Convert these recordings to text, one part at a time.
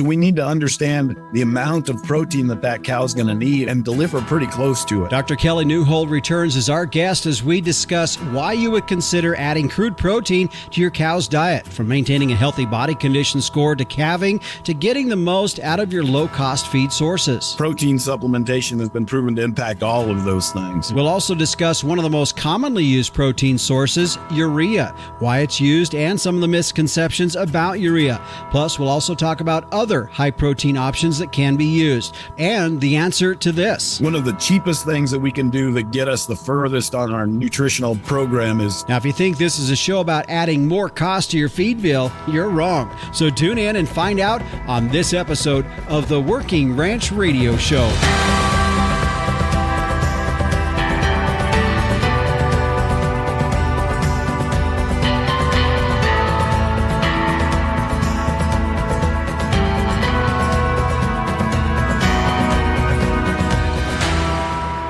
So we need to understand the amount of protein that cow's going to need and deliver pretty close to it. Dr. Kelley Neuhold returns as our guest as we discuss why you would consider adding crude protein to your cow's diet, from maintaining a healthy body condition score to calving to getting the most out of your low-cost feed sources. Protein supplementation has been proven to impact all of those things. We'll also discuss one of the most commonly used protein sources, urea, why it's used, and some of the misconceptions about urea. Plus, we'll also talk about other high-protein options that can be used, and the answer to this. One of the cheapest things that we can do that get us the furthest on our nutritional program is... Now, if you think this is a show about adding more cost to your feed bill, you're wrong. So tune in and find out on this episode of the Working Ranch Radio Show.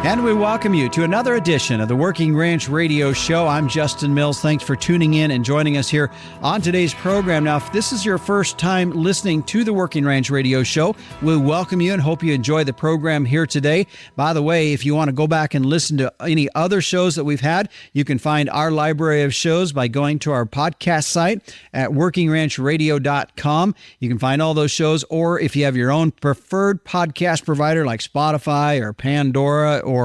And we welcome you to another edition of the Working Ranch Radio Show. I'm Justin Mills. Thanks for tuning in and joining us here on today's program. Now, if this is your first time listening to the Working Ranch Radio Show, we welcome you and hope you enjoy the program here today. By the way, if you want to go back and listen to any other shows that we've had, you can find our library of shows by going to our podcast site at workingranchradio.com. You can find all those shows, or if you have your own preferred podcast provider like Spotify or Pandora or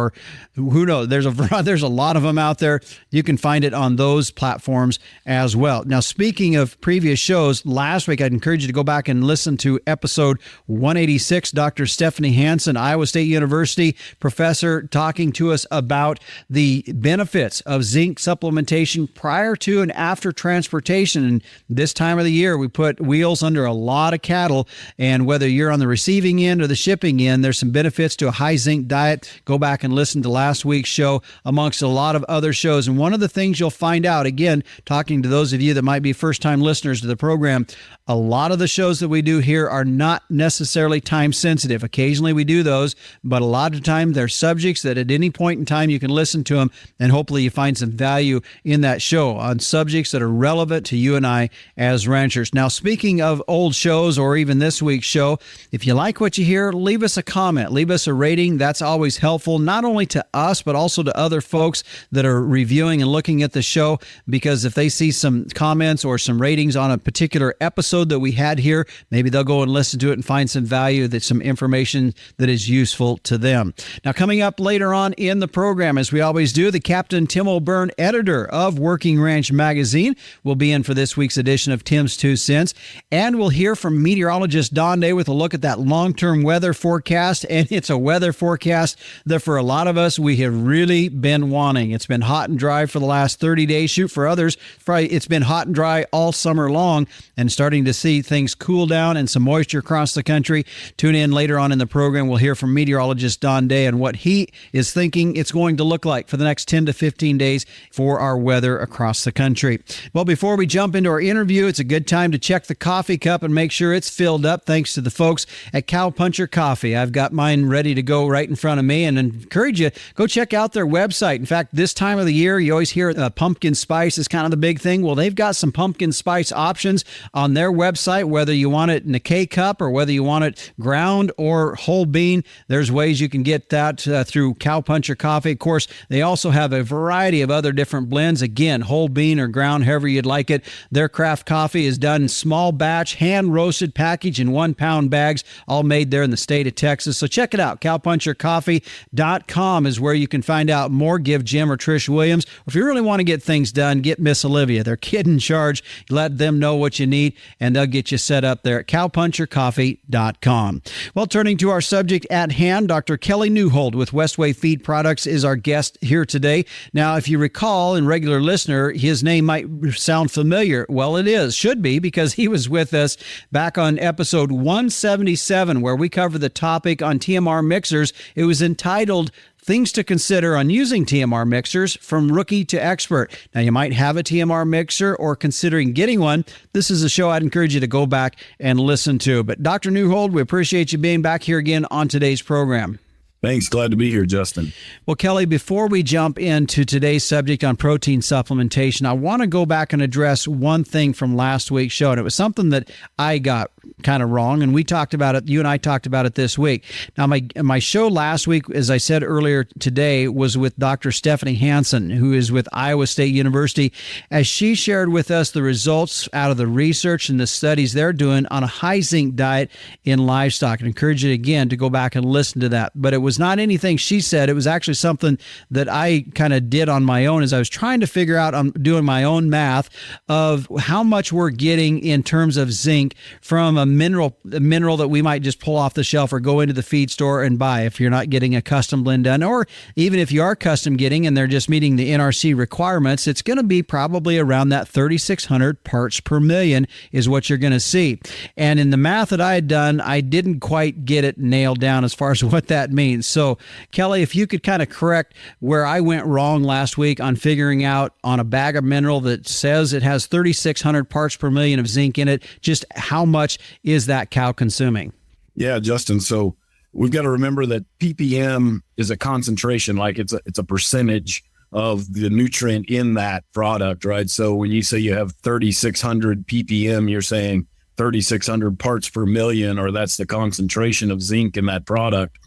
who knows, there's a lot of them out there. You can find it on those platforms as well. Now, speaking of previous shows, last week I'd encourage you to go back and listen to episode 186, Dr. Stephanie Hansen, Iowa State University professor, talking to us about the benefits of zinc supplementation prior to and after transportation. And this time of the year, we put wheels under a lot of cattle, and whether you're on the receiving end or the shipping end, there's some benefits to a high zinc diet. Go back and listen to last week's show amongst a lot of other shows. And one of the things you'll find out, again, talking to those of you that might be first-time listeners to the program, a lot of the shows that we do here are not necessarily time sensitive. Occasionally we do those, but a lot of the time they're subjects that at any point in time you can listen to them, and hopefully you find some value in that show on subjects that are relevant to you and I as ranchers. Now, speaking of old shows or even this week's show, if you like what you hear, leave us a comment, leave us a rating. That's always helpful, not only to us, but also to other folks that are reviewing and looking at the show, because if they see some comments or some ratings on a particular episode that we had here, maybe they'll go and listen to it and find some value, that's some information that is useful to them. Now, coming up later on in the program, as we always do, the Captain Tim O'Byrne, editor of Working Ranch Magazine, will be in for this week's edition of Tim's Two Cents, and we'll hear from meteorologist Don Day with a look at that long-term weather forecast, and it's a weather forecast that for a lot of us, we have really been wanting. It's been hot and dry for the last 30 days. Shoot, for others, it's been hot and dry all summer long, and starting to see things cool down and some moisture across the country. Tune in later on in the program. We'll hear from meteorologist Don Day and what he is thinking it's going to look like for the next 10 to 15 days for our weather across the country. Well, before we jump into our interview, it's a good time to check the coffee cup and make sure it's filled up, thanks to the folks at Cowpuncher Coffee. I've got mine ready to go right in front of me, and encourage you, go check out their website. In fact, this time of the year, you always hear pumpkin spice is kind of the big thing. Well, they've got some pumpkin spice options on their website, whether you want it in a K-cup or whether you want it ground or whole bean. There's ways you can get that through Cowpuncher Coffee. Of course, they also have a variety of other different blends. Again, whole bean or ground, however you'd like it. Their craft coffee is done in small batch, hand-roasted package in 1-pound bags, all made there in the state of Texas. So check it out. Cowpunchercoffee.com is where you can find out more. Give Jim or Trish Williams, or if you really want to get things done, get Miss Olivia. They're kid in charge. Let them know what you need, and they'll get you set up there at cowpunchercoffee.com. Well, turning to our subject at hand, Dr. Kelley Neuhold with Westway Feed Products is our guest here today. Now, if you recall, and regular listener, his name might sound familiar. Well, it is, should be, because he was with us back on episode 177, where we covered the topic on TMR mixers. It was entitled Things to Consider on Using TMR Mixers from Rookie to Expert. Now, you might have a TMR mixer or considering getting one. This is a show I'd encourage you to go back and listen to. But Dr. Neuhold, we appreciate you being back here again on today's program. Thanks. Glad to be here, Justin. Well, Kelley, before we jump into today's subject on protein supplementation, I want to go back and address one thing from last week's show. And it was something that I got kind of wrong. And we talked about it. You and I talked about it this week. Now, my show last week, as I said earlier today, was with Dr. Stephanie Hansen, who is with Iowa State University, as she shared with us the results out of the research and the studies they're doing on a high zinc diet in livestock. I encourage you again to go back and listen to that. But it was not anything she said. It was actually something that I kind of did on my own as I was trying to figure out, I'm doing my own math of how much we're getting in terms of zinc from a mineral that we might just pull off the shelf or go into the feed store and buy if you're not getting a custom blend done, or even if you are custom getting and they're just meeting the NRC requirements, it's going to be probably around that 3,600 parts per million is what you're going to see. And in the math that I had done, I didn't quite get it nailed down as far as what that means. So Kelley, if you could kind of correct where I went wrong last week on figuring out on a bag of mineral that says it has 3,600 parts per million of zinc in it, just how much is that cow consuming? Yeah, Justin. So we've got to remember that ppm is a concentration, like it's a percentage of the nutrient in that product, right? So when you say you have 3,600 ppm, you're saying 3,600 parts per million, or that's the concentration of zinc in that product.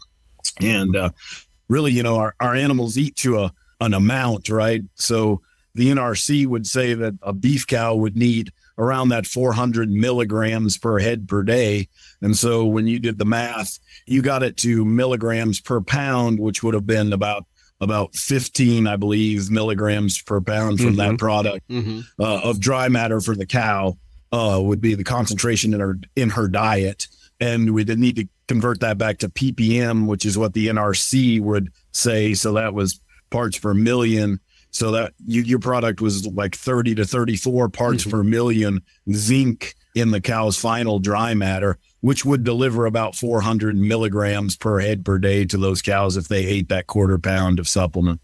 And really, our animals eat to an amount, right? So the NRC would say that a beef cow would need around that 400 milligrams per head per day. And so when you did the math, you got it to milligrams per pound, which would have been about 15, I believe, milligrams per pound from that product of dry matter for the cow would be the concentration in her diet. And we did need to convert that back to ppm, which is what the NRC would say. So that was parts per million. So that your product was like 30 to 34 parts per million zinc in the cow's final dry matter, which would deliver about 400 milligrams per head per day to those cows if they ate that quarter pound of supplement.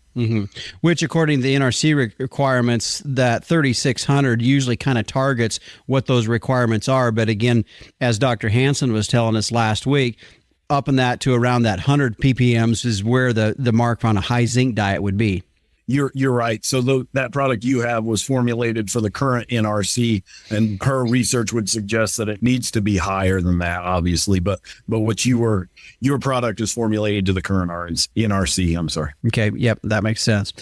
Which, according to the NRC requirements, that 3,600 usually kind of targets what those requirements are. But again, as Dr. Hansen was telling us last week, up in that to around that 100 ppms is where the mark on a high zinc diet would be. You're right. So that product you have was formulated for the current NRC, and her research would suggest that it needs to be higher than that, obviously. But what your product is formulated to the current NRC. I'm sorry. Okay. Yep. That makes sense.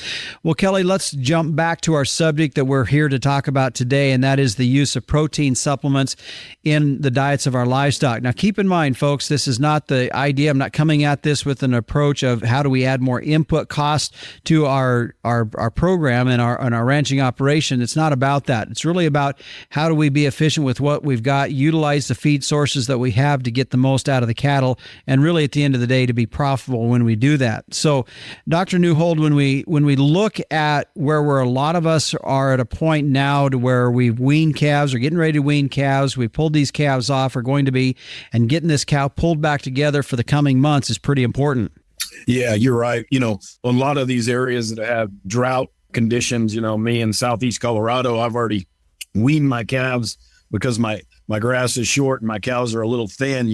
Well, Kelley, let's jump back to our subject that we're here to talk about today, and that is the use of protein supplements in the diets of our livestock. Now, keep in mind, folks, this is not the idea. I'm not coming at this with an approach of how do we add more input costs to our program and our ranching operation. It's not about that. It's really about how do we be efficient with what we've got, utilize the feed sources that we have to get the most out of the cattle, and really at the end of the day to be profitable when we do that. So, Dr. Neuhold, when we look at where a lot of us are at a point now to where we've weaned calves, or getting ready to wean calves, we pulled these calves off, are going to be, and getting this cow pulled back together for the coming months is pretty important. Yeah, you're right. A lot of these areas that have drought conditions, me in Southeast Colorado, I've already weaned my calves because my grass is short and my cows are a little thin,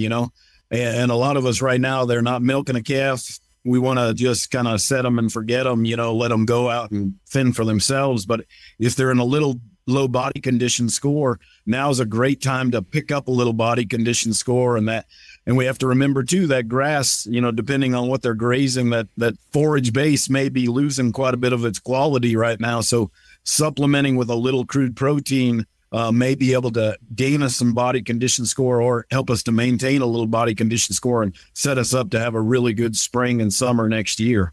and a lot of us right now, they're not milking a calf. We want to just kind of set them and forget them, let them go out and fend for themselves. But if they're in a little low body condition score, now's a great time to pick up a little body condition score. And we have to remember too, that grass, depending on what they're grazing, that forage base may be losing quite a bit of its quality right now. So supplementing with a little crude protein may be able to gain us some body condition score, or help us to maintain a little body condition score and set us up to have a really good spring and summer next year.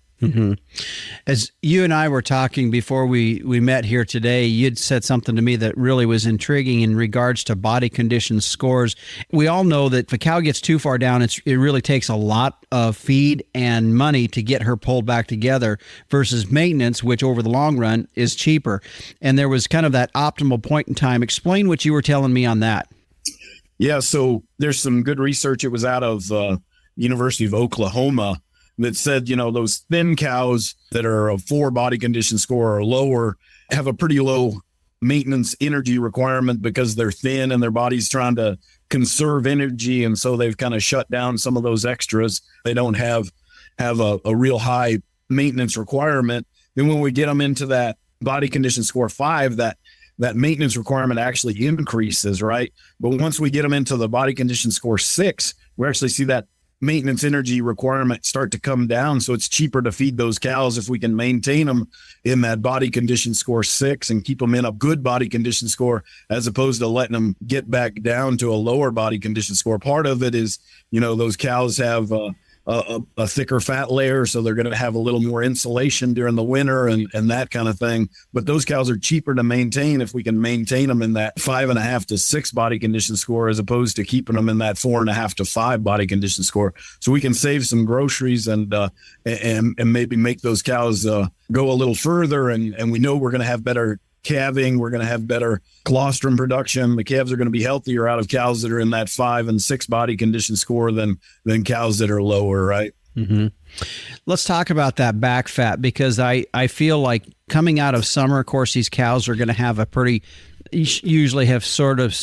As you and I were talking before we met here today, you'd said something to me that really was intriguing in regards to body condition scores. We all know that if a cow gets too far down, it really takes a lot of feed and money to get her pulled back together versus maintenance, which over the long run is cheaper. And there was kind of that optimal point in time. Explain what you were telling me on that. Yeah, so there's some good research. It was out of University of Oklahoma that said, those thin cows that are a 4 body condition score or lower have a pretty low maintenance energy requirement because they're thin and their body's trying to conserve energy. And so they've kind of shut down some of those extras. They don't have a real high maintenance requirement. Then when we get them into that body condition score 5, that that maintenance requirement actually increases, right? But once we get them into the body condition score 6, we actually see that maintenance energy requirement start to come down. So it's cheaper to feed those cows if we can maintain them in that body condition score 6 and keep them in a good body condition score, as opposed to letting them get back down to a lower body condition score. Part of it is, those cows have a thicker fat layer, so they're going to have a little more insulation during the winter and that kind of thing. But those cows are cheaper to maintain if we can maintain them in that 5.5 to 6 body condition score, as opposed to keeping them in that 4.5 to 5 body condition score. So we can save some groceries and maybe make those cows go a little further. And we know we're going to have better calving. We're going to have better colostrum production. The calves are going to be healthier out of cows that are in that 5 and 6 body condition score than cows that are lower, right? Mm-hmm. Let's talk about that back fat, because I feel like coming out of summer, of course, these cows are going to have usually have sort of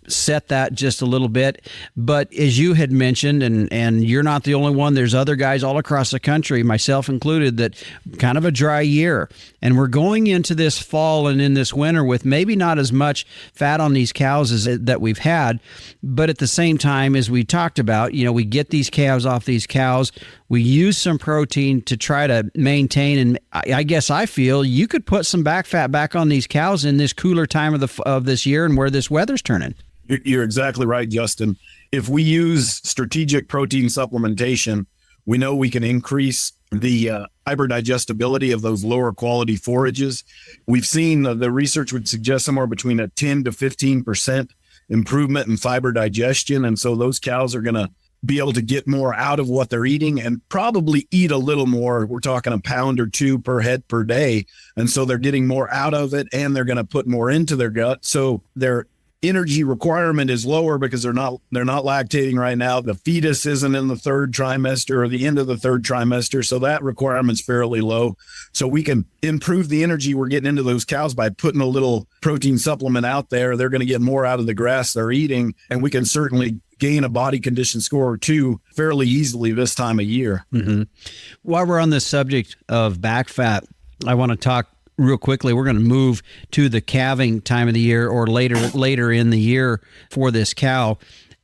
set that just a little bit. But as you had mentioned, and you're not the only one, there's other guys all across the country, myself included, that kind of a dry year. And we're going into this fall and in this winter with maybe not as much fat on these cows as that we've had. But at the same time, as we talked about, we get these calves off these cows. We use some protein to try to maintain, and I guess I feel you could put some back fat back on these cows in this cooler time of this year and where this weather's turning. You're exactly right, Justin. If we use strategic protein supplementation, we know we can increase the hyperdigestibility of those lower quality forages. We've seen the research would suggest somewhere between a 10 to 15% improvement in fiber digestion. And so those cows are going to be able to get more out of what they're eating and probably eat a little more. We're talking a pound or 2 per head per day. And so they're getting more out of it, and they're going to put more into their gut. So their energy requirement is lower because they're not lactating right now. The fetus isn't in the 3rd trimester or the end of the 3rd trimester. So that requirement's fairly low. So we can improve the energy we're getting into those cows by putting a little protein supplement out there. They're going to get more out of the grass they're eating, and we can certainly gain a body condition score or 2 fairly easily this time of year. Mm-hmm. While we're on this subject of back fat, I want to talk real quickly. We're going to move to the calving time of the year, or later in the year for this cow.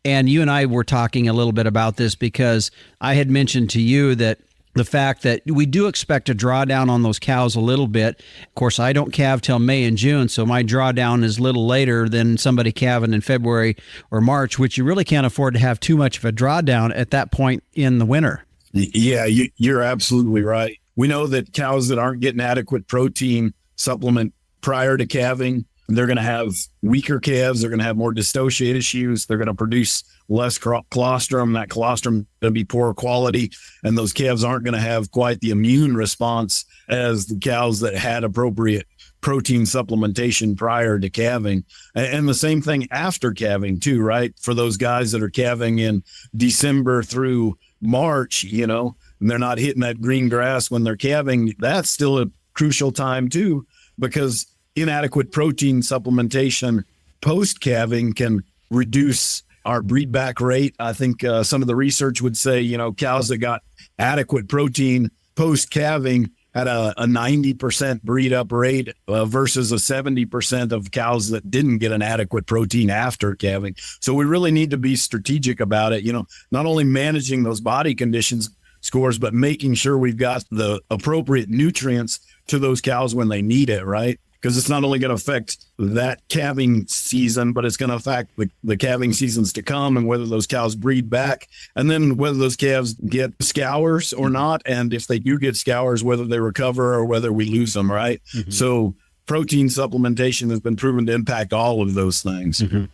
And you and I were talking a little bit about this, because I had mentioned to you that the fact that we do expect a drawdown on those cows a little bit. Of course, I don't calve till May and June, so my drawdown is a little later than somebody calving in February or March, which you really can't afford to have too much of a drawdown at that point in the winter. Yeah, you're absolutely right. We know that cows that aren't getting adequate protein supplement prior to calving, they're going to have weaker calves. They're going to have more dystocia issues. They're going to produce less colostrum. That colostrum is going to be poor quality, and those calves aren't going to have quite the immune response as the cows that had appropriate protein supplementation prior to calving. And the same thing after calving too, right? For those guys that are calving in December through March, and they're not hitting that green grass when they're calving, that's still a crucial time too, because inadequate protein supplementation post-calving can reduce our breedback rate. I think some of the research would say, cows that got adequate protein post-calving had a 90% breed up rate versus a 70% of cows that didn't get an adequate protein after calving. So we really need to be strategic about it, not only managing those body conditions scores, but making sure we've got the appropriate nutrients to those cows when they need it, right? Because it's not only going to affect that calving season, but it's going to affect the calving seasons to come, and whether those cows breed back, and then whether those calves get scours or not. And if they do get scours, whether they recover or whether we lose them, right? Mm-hmm. So protein supplementation has been proven to impact all of those things. Mm-hmm.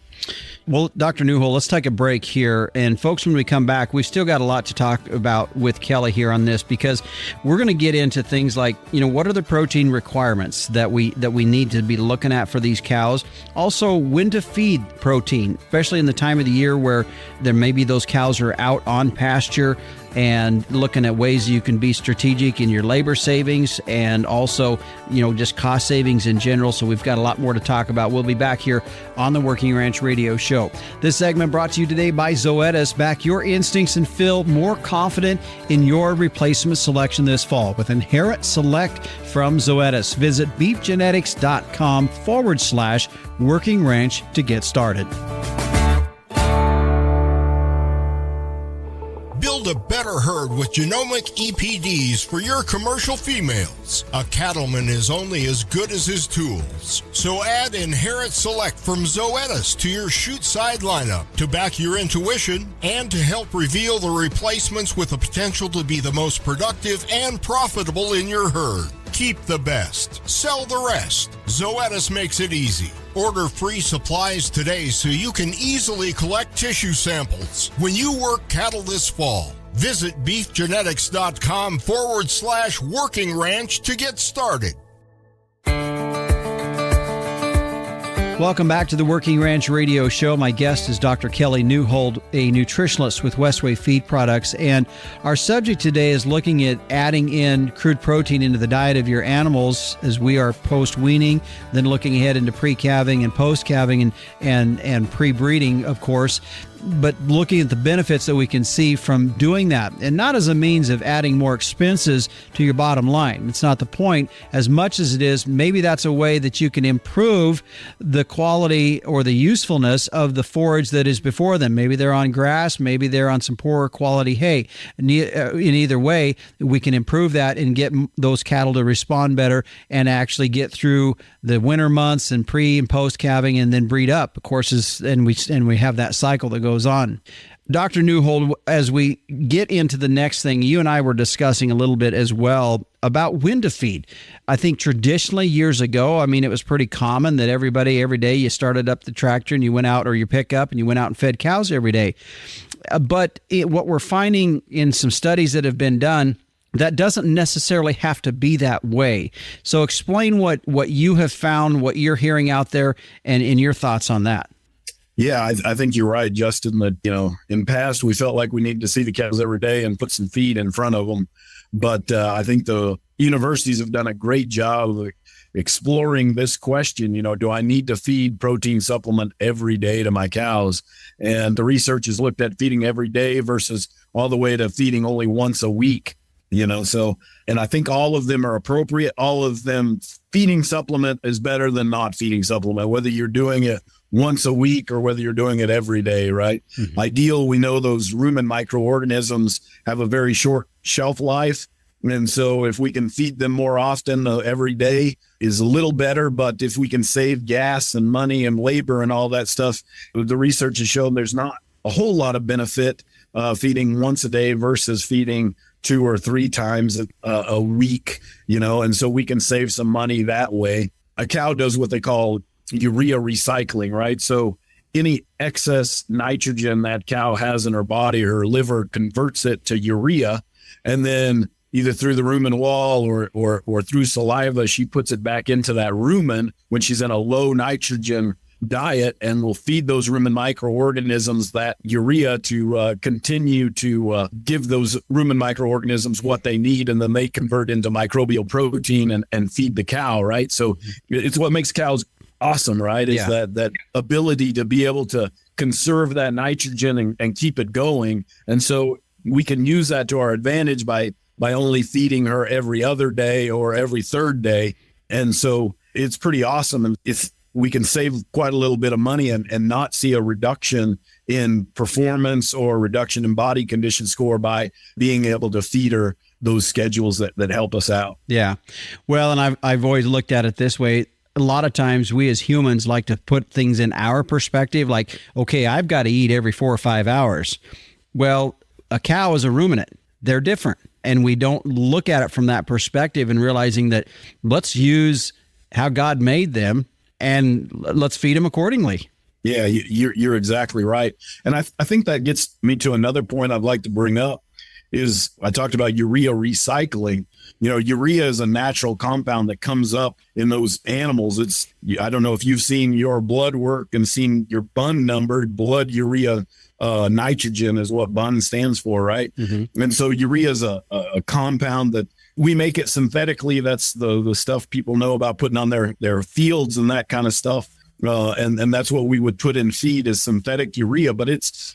Well, Dr. Neuhold, let's take a break here. And folks, when we come back, we've still got a lot to talk about with Kelley here on this, because we're going to get into things like, what are the protein requirements that we need to be looking at for these cows? Also, when to feed protein, especially in the time of the year where there maybe those cows are out on pasture. and looking at ways you can be strategic in your labor savings and also, just cost savings in general. So we've got a lot more to talk about. We'll be back here on the Working Ranch Radio Show. This segment brought to you today by Zoetis. Back your instincts and feel more confident in your replacement selection this fall with Inherit Select from Zoetis. Visit beefgenetics.com/Working Ranch to get started. Build a better herd with genomic EPDs for your commercial females. A cattleman is only as good as his tools. So add Inherit Select from Zoetis to your shoot side lineup to back your intuition and to help reveal the replacements with the potential to be the most productive and profitable in your herd. Keep the best. Sell the rest. Zoetis makes it easy. Order free supplies today so you can easily collect tissue samples when you work cattle this fall. Visit beefgenetics.com/Working Ranch to get started. Welcome back to the Working Ranch Radio Show. My guest is Dr. Kelley Neuhold, a nutritionalist with Westway Feed Products. And our subject today is looking at adding in crude protein into the diet of your animals as we are post-weaning, then looking ahead into pre-calving and post-calving and pre-breeding, of course. But looking at the benefits that we can see from doing that, and not as a means of adding more expenses to your bottom line. It's not the point as much as it is maybe that's a way that you can improve the quality or the usefulness of the forage that is before them. Maybe they're on grass, maybe they're on some poorer quality hay. In either way, we can improve that and get those cattle to respond better and actually get through the winter months and pre and post calving and then breed up, of course, and we have that cycle that goes on. Dr. Neuhold, as we get into the next thing, you and I were discussing a little bit as well about when to feed. I think traditionally years ago, it was pretty common that every day you started up the tractor and you went out, or your pickup, and you went out and fed cows every day. But what we're finding in some studies that have been done, that doesn't necessarily have to be that way. So explain what you have found, what you're hearing out there, and your thoughts on that. Yeah, I think you're right, Justin, that, in past we felt like we needed to see the cows every day and put some feed in front of them. But I think the universities have done a great job of exploring this question. Do I need to feed protein supplement every day to my cows? And the research has looked at feeding every day versus all the way to feeding only once a week. And I think all of them are appropriate. All of them, feeding supplement is better than not feeding supplement, whether you're doing it once a week or whether you're doing it every day, right? Mm-hmm. Ideal, we know those rumen microorganisms have a very short shelf life. And so if we can feed them more often, every day is a little better. But if we can save gas and money and labor and all that stuff, the research has shown there's not a whole lot of benefit feeding once a day versus feeding 2 or 3 times a week, and so we can save some money that way. A cow does what they call urea recycling, right? So any excess nitrogen that cow has in her body, her liver converts it to urea, and then either through the rumen wall or through saliva, she puts it back into that rumen when she's in a low nitrogen diet, and will feed those rumen microorganisms that urea to continue to give those rumen microorganisms what they need, and then they convert into microbial protein and feed the cow, right? So it's what makes cows awesome, right? Is that ability to be able to conserve that nitrogen and keep it going. And so we can use that to our advantage by only feeding her every other day or every third day. And so it's pretty awesome. And we can save quite a little bit of money and not see a reduction in performance or reduction in body condition score by being able to feed her those schedules that help us out. Yeah. Well, and I've always looked at it this way. A lot of times we as humans like to put things in our perspective, like, okay, I've got to eat every 4 or 5 hours. Well, a cow is a ruminant. They're different. And we don't look at it from that perspective and realizing that let's use how God made them and let's feed them accordingly. Yeah, you're exactly right. And I think that gets me to another point I'd like to bring up is I talked about urea recycling. Urea is a natural compound that comes up in those animals. I don't know if you've seen your blood work and seen your bun number, blood urea nitrogen is what BUN stands for, right? And so urea is a compound that we make it synthetically. That's the stuff people know about putting on their fields and that kind of stuff. And that's what we would put in feed is synthetic urea, but it's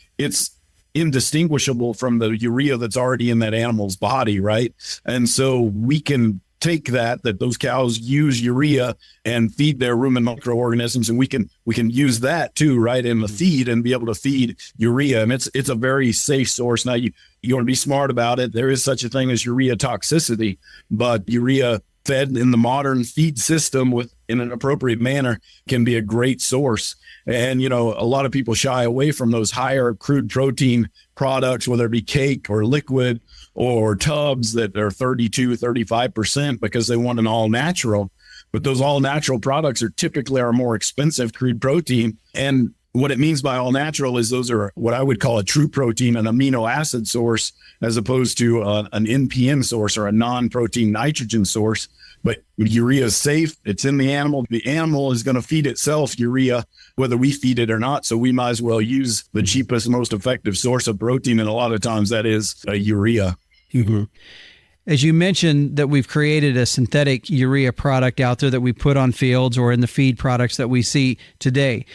indistinguishable from the urea that's already in that animal's body, right? And so we can take that those cows use urea and feed their rumen microorganisms, and we can use that too, right, in the feed and be able to feed urea. And it's a very safe source. Now you want to be smart about it. There is such a thing as urea toxicity, but urea fed in the modern feed system in an appropriate manner can be a great source. And, a lot of people shy away from those higher crude protein products, whether it be cake or liquid or tubs that are 35%, because they want an all natural. But those all natural products are typically our more expensive crude protein. And what it means by all natural is those are what I would call a true protein, an amino acid source, as opposed to an NPN source or a non-protein nitrogen source. But urea is safe. It's in the animal. The animal is going to feed itself urea, whether we feed it or not. So we might as well use the cheapest, most effective source of protein. And a lot of times that is urea. As you mentioned that we've created a synthetic urea product out there that we put on fields or in the feed products that we see today.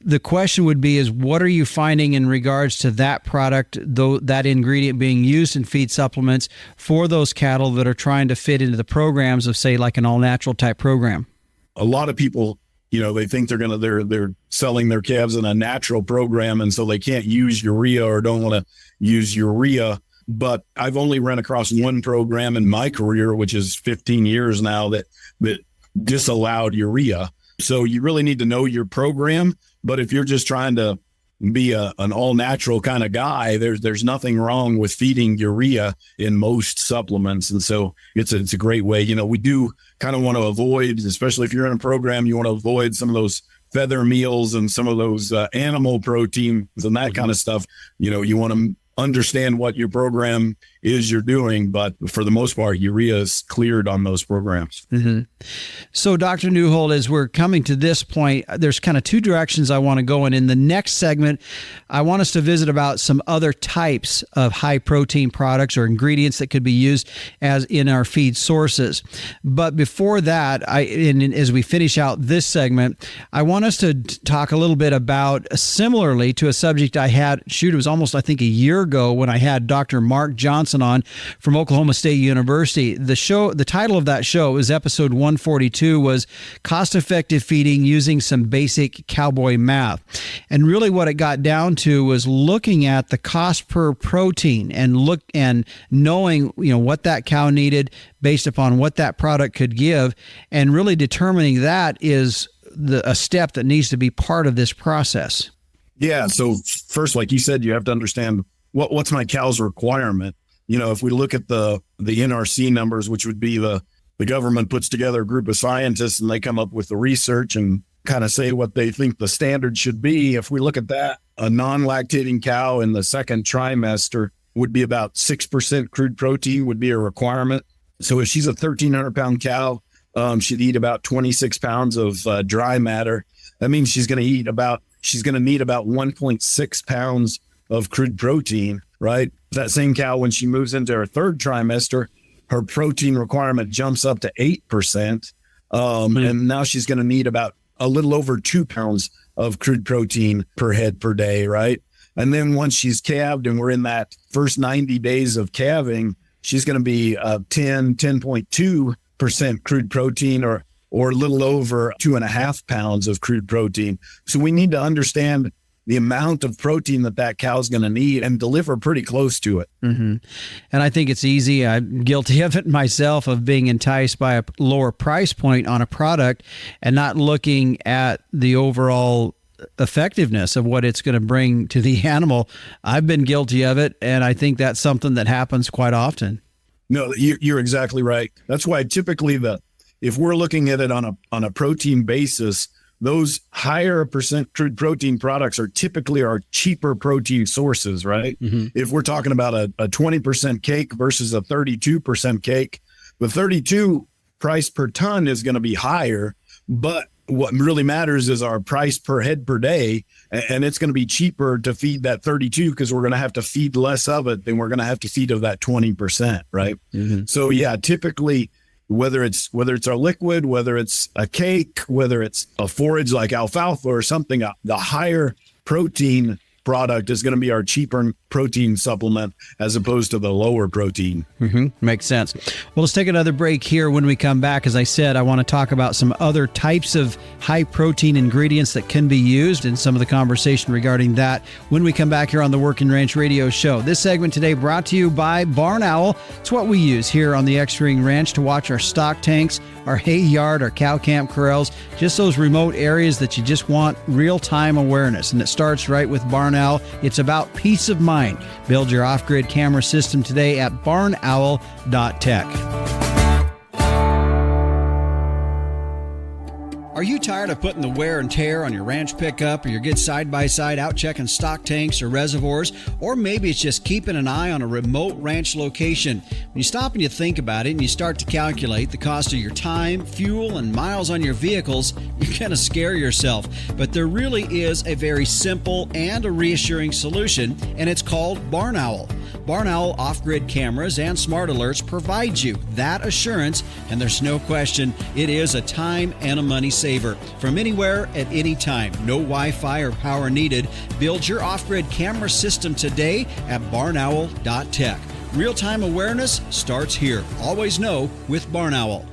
The question would be is what are you finding in regards to that product, though that ingredient being used in feed supplements for those cattle that are trying to fit into the programs of, say, like an all natural type program? A lot of people, they think they're selling their calves in a natural program, and so they can't use urea or don't want to use urea. But I've only run across one program in my career, which is 15 years now, that disallowed urea. So you really need to know your program. But if you're just trying to be an all natural kind of guy, there's nothing wrong with feeding urea in most supplements. And so it's a great way. We do kind of want to avoid, especially if you're in a program, you want to avoid some of those feather meals and some of those animal proteins and that kind of stuff. You want to understand what your program is you're doing, but for the most part, urea is cleared on those programs. So Dr. Neuhold, as we're coming to this point, there's kind of two directions I want to go in. In the next segment, I want us to visit about some other types of high protein products or ingredients that could be used as in our feed sources. But before that, as we finish out this segment, I want us to talk a little bit about, similarly to a subject I had, it was almost, I think, a year ago when I had Dr. Mark Johnson on from Oklahoma State University. The title of that show is episode 142 was Cost-Effective Feeding Using Some Basic Cowboy Math. And really what it got down to was looking at the cost per protein and knowing, what that cow needed based upon what that product could give, and really determining that is a step that needs to be part of this process. Yeah. So first, like you said, you have to understand what's my cow's requirement. If we look at the NRC numbers, which would be the government puts together a group of scientists and they come up with the research and kind of say what they think the standard should be. If we look at that, a non-lactating cow in the second trimester would be about 6% crude protein would be a requirement. So if she's a 1,300 pound cow, she'd eat about 26 pounds of dry matter. That means she's going to need about 1.6 pounds of crude protein, right? That same cow, when she moves into her third trimester, her protein requirement jumps up to 8%. And now she's going to need about a little over 2 pounds of crude protein per head per day, right? And then once she's calved and we're in that first 90 days of calving, she's going to be 10.2% crude protein or a little over 2.5 pounds of crude protein. So we need to understand the amount of protein that cow's going to need and deliver pretty close to it. And I think it's easy. I'm guilty of it myself, of being enticed by a lower price point on a product and not looking at the overall effectiveness of what it's going to bring to the animal. I've been guilty of it, and I think that's something that happens quite often. No, you're exactly right. That's why typically if we're looking at it on a protein basis, those higher percent crude protein products are typically our cheaper protein sources, right? If we're talking about a 20% cake versus a 32% cake, the 32 price per ton is going to be higher, but what really matters is our price per head per day. And it's going to be cheaper to feed that 32 because we're going to have to feed less of it than we're going to have to feed of that 20%. Right. Mm-hmm. So yeah, typically, whether it's a liquid, whether it's a cake, whether it's a forage like alfalfa or something, the higher protein product is going to be our cheaper protein supplement as opposed to the lower protein. Mm-hmm. Makes sense. Well, let's take another break here. When we come back, as I said, I want to talk about some other types of high protein ingredients that can be used and some of the conversation regarding that when we come back here on the Working Ranch Radio Show. This segment today brought to you by Barn Owl. It's what we use here on the X-Ring Ranch to watch our stock tanks, our hay yard, our cow camp corrals, just those remote areas that you just want real-time awareness. And it starts right with Barn Owl. It's about peace of mind. Build your off-grid camera system today at barnowl.tech. Are you tired of putting the wear and tear on your ranch pickup or your good side-by-side out checking stock tanks or reservoirs? Or maybe it's just keeping an eye on a remote ranch location. When you stop and you think about it and you start to calculate the cost of your time, fuel, and miles on your vehicles, you're going to scare yourself. But there really is a very simple and a reassuring solution, and it's called Barn Owl. Barn Owl off-grid cameras and smart alerts provide you that assurance, and there's no question it is a time and a money saver. From anywhere at any time, no Wi-Fi or power needed. Build your off-grid camera system today at barnowl.tech. Real-time awareness starts here. Always know with Barn Owl.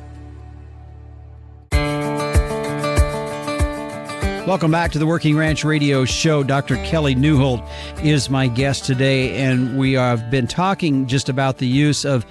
Welcome back to the Working Ranch Radio Show. Dr. Kelley Neuhold is my guest today, and we have been talking just about the use of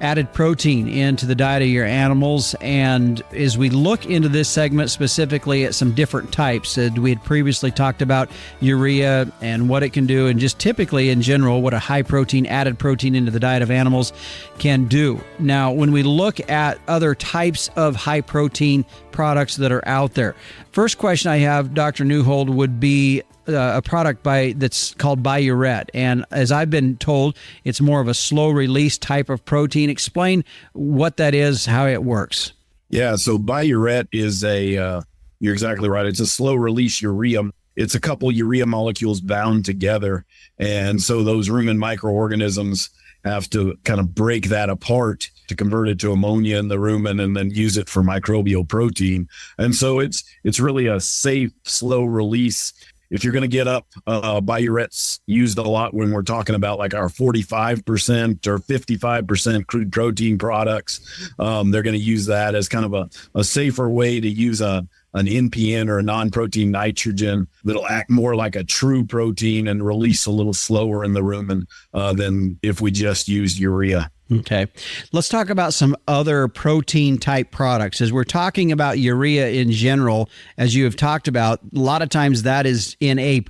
added protein into the diet of your animals. And as we look into this segment specifically at some different types, we had previously talked about urea and what it can do, and just typically in general what a high protein, added protein into the diet of animals can do. Now, when we look at other types of high protein products that are out there, first question I have, Dr. Neuhold, would be a product that's called Biuret. And as I've been told, it's more of a slow release type of protein. Explain what that is, how it works. Yeah, so Biuret is you're exactly right. It's a slow release urea. It's a couple urea molecules bound together. And so those rumen microorganisms have to kind of break that apart to convert it to ammonia in the rumen and then use it for microbial protein. And so it's really a safe, slow release. If you're going to get up, Biuret's used a lot when we're talking about like our 45% or 55% crude protein products. They're going to use that as kind of a safer way to use an NPN or a non-protein nitrogen that'll act more like a true protein and release a little slower in the rumen than if we just used urea. Okay. Let's talk about some other protein type products. As we're talking about urea in general, as you have talked about, a lot of times that is in a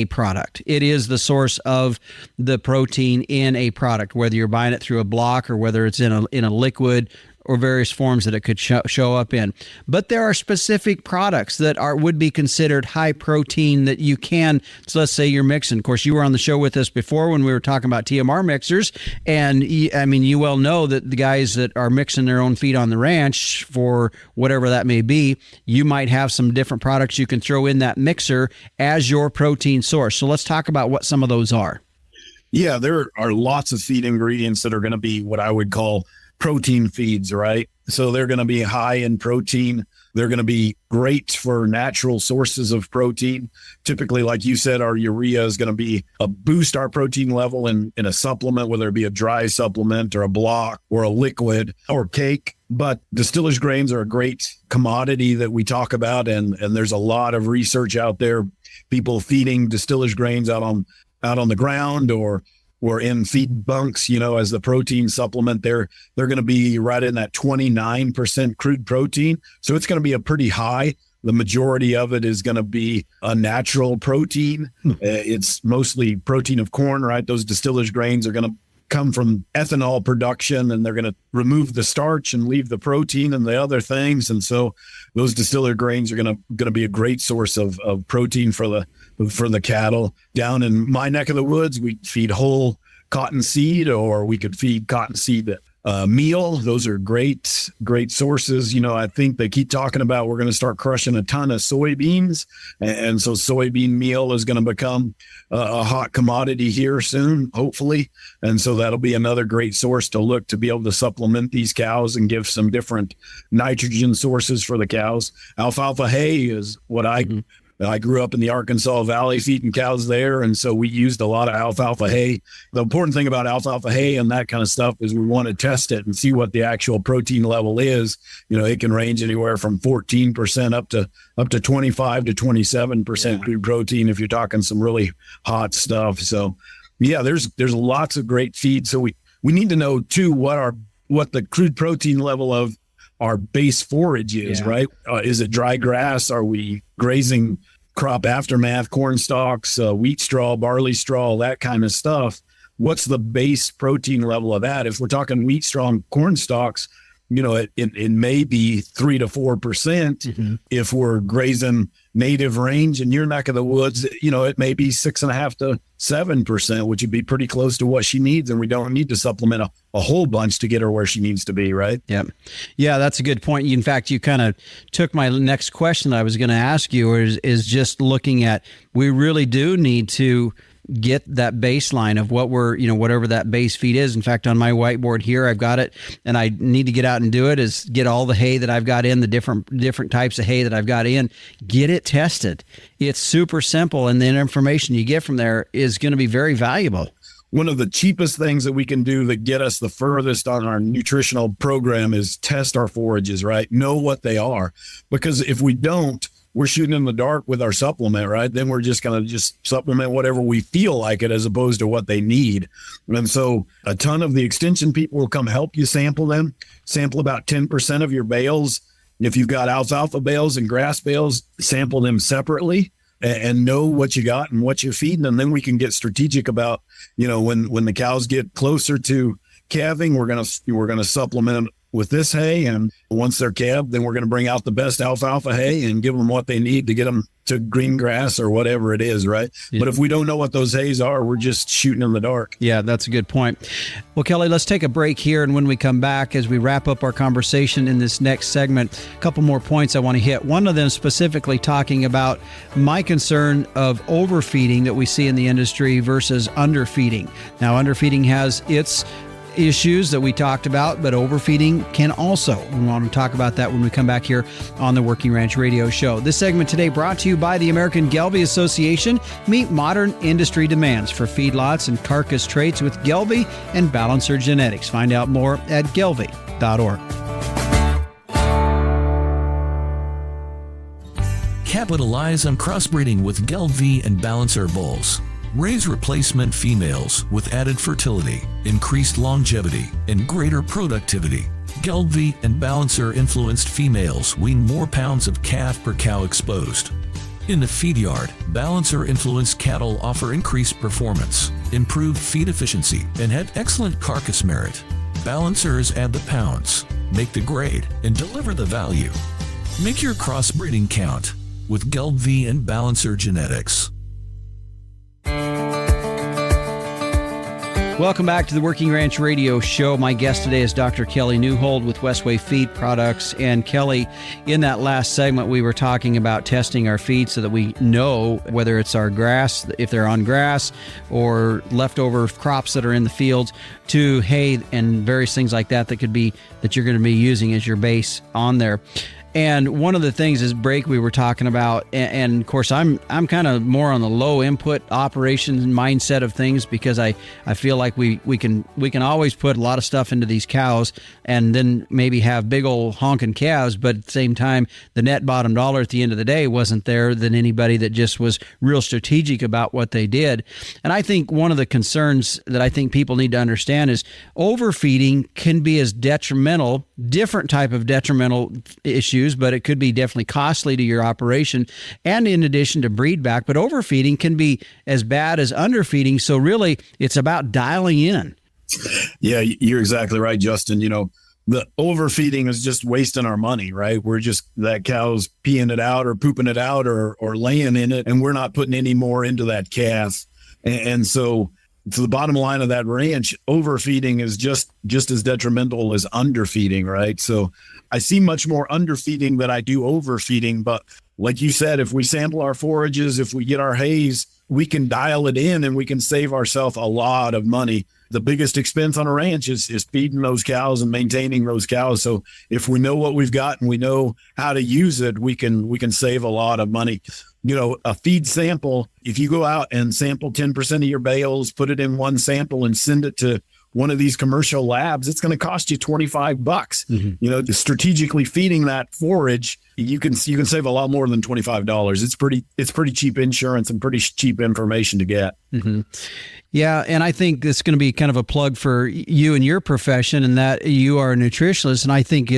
product. It is the source of the protein in a product, whether you're buying it through a block or whether it's in a liquid or various forms that it could show up in. But there are specific products that would be considered high protein that you can, so let's say you're mixing. Of course, you were on the show with us before when we were talking about TMR mixers, and you well know that the guys that are mixing their own feed on the ranch for whatever that may be, you might have some different products you can throw in that mixer as your protein source. So let's talk about what some of those are. Yeah, there are lots of feed ingredients that are going to be what I would call protein feeds, right? So they're going to be high in protein. They're going to be great for natural sources of protein. Typically, like you said, our urea is going to be boost our protein level in a supplement, whether it be a dry supplement or a block or a liquid or cake. But distillers grains are a great commodity that we talk about. And there's a lot of research out there, people feeding distillers grains out on the ground or in feed bunks, as the protein supplement. They're going to be right in that 29% crude protein. So it's going to be a pretty high. The majority of it is going to be a natural protein. It's mostly protein of corn, right? Those distillers grains are going to come from ethanol production, and they're going to remove the starch and leave the protein and the other things. And so those distiller grains are going to be a great source of protein for the cattle. Down in my neck of the woods, we feed whole cottonseed, or we could feed cottonseed meal. Those are great sources. I think they keep talking about we're going to start crushing a ton of soybeans. And so soybean meal is going to become a hot commodity here soon, hopefully. And so that'll be another great source to look to be able to supplement these cows and give some different nitrogen sources for the cows. Alfalfa hay is what I grew up in the Arkansas Valley feeding cows there, and so we used a lot of alfalfa hay. The important thing about alfalfa hay and that kind of stuff is we want to test it and see what the actual protein level is. It can range anywhere from 14% up to 25 to 27% crude protein if you're talking some really hot stuff. So, yeah, there's lots of great feed. So we need to know too what the crude protein level of our base forage is, right? Is it dry grass? Are we grazing crop aftermath, corn stalks, wheat straw, barley straw, that kind of stuff? What's the base protein level of that? If we're talking wheat straw and corn stalks, it may be 3 to 4%. If we're grazing native range in your neck of the woods, it may be 6.5 to 7%, which would be pretty close to what she needs. And we don't need to supplement a whole bunch to get her where she needs to be, right? Yep. Yeah, that's a good point. In fact, you kind of took my next question that I was going to ask you is just looking at, we really do need to get that baseline of what we're, whatever that base feed is. In fact, on my whiteboard here, I've got it, and I need to get out and do it, is get all the hay that I've got in, the different types of hay that I've got in, get it tested. It's super simple, and the information you get from there is going to be very valuable. One of the cheapest things that we can do that get us the furthest on our nutritional program is test our forages, right? Know what they are. Because if we don't, we're shooting in the dark with our supplement, right? Then we're just going to supplement whatever we feel like it as opposed to what they need. And so a ton of the extension people will come help you sample them. Sample about 10% of your bales. If you've got alfalfa bales and grass bales, sample them separately and know what you got and what you're feeding. And then we can get strategic about, when the cows get closer to calving, we're going to supplement with this hay, and once they're calved, then we're going to bring out the best alfalfa hay and give them what they need to get them to green grass or whatever it is, right? Yeah. But if we don't know what those hays are, we're just shooting in the dark. Yeah, that's a good point. Well, Kelley, let's take a break here, and when we come back, as we wrap up our conversation in this next segment, a couple more points I want to hit. One of them specifically talking about my concern of overfeeding that we see in the industry versus underfeeding. Now, underfeeding has its issues that we talked about, but overfeeding can also. We want to talk about that when we come back here on the Working Ranch Radio Show. This segment today brought to you by the American Gelbvieh Association. Meet modern industry demands for feedlots and carcass traits with Gelbvieh and Balancer Genetics. Find out more at gelbvieh.org. Capitalize on crossbreeding with Gelbvieh and Balancer bulls. Raise replacement females with added fertility, increased longevity, and greater productivity. Gelbvieh and Balancer influenced females wean more pounds of calf per cow exposed. In the feed yard, Balancer influenced cattle offer increased performance, improved feed efficiency, and have excellent carcass merit. Balancers add the pounds, make the grade, and deliver the value. Make your crossbreeding count with Gelbvieh and Balancer Genetics. Welcome back to the Working Ranch Radio Show. My guest today is Dr. Kelley Neuhold with Westway Feed Products. And Kelley, in that last segment, we were talking about testing our feed so that we know whether it's our grass, if they're on grass, or leftover crops that are in the fields, to hay and various things like that that you're going to be using as your base on there. And one of the things is break we were talking about, and of course I'm kind of more on the low input operations mindset of things, because I feel like we can always put a lot of stuff into these cows and then maybe have big old honking calves, but at the same time the net bottom dollar at the end of the day wasn't there than anybody that just was real strategic about what they did. And I think one of the concerns that I think people need to understand is overfeeding can be as detrimental, different type of detrimental issues, but it could be definitely costly to your operation, and in addition to breed back. But overfeeding can be as bad as underfeeding. So really, it's about dialing in. Yeah, you're exactly right, Justin. The overfeeding is just wasting our money, right? We're just, that cow's peeing it out or pooping it out or laying in it, and we're not putting any more into that calf. And so So the bottom line of that ranch, overfeeding is just as detrimental as underfeeding, right? So I see much more underfeeding than I do overfeeding. But like you said, if we sample our forages, if we get our hays, we can dial it in and we can save ourselves a lot of money. The biggest expense on a ranch is feeding those cows and maintaining those cows. So if we know what we've got and we know how to use it, we can save a lot of money. You know, a feed sample, if you go out and sample 10% of your bales, put it in one sample and send it to one of these commercial labs, it's going to cost you $25. Mm-hmm. You know, strategically feeding that forage, you can save a lot more than $25. It's pretty cheap insurance and pretty cheap information to get. Mm-hmm. Yeah, and I think it's going to be kind of a plug for you and your profession, and that you are a nutritionist. And I think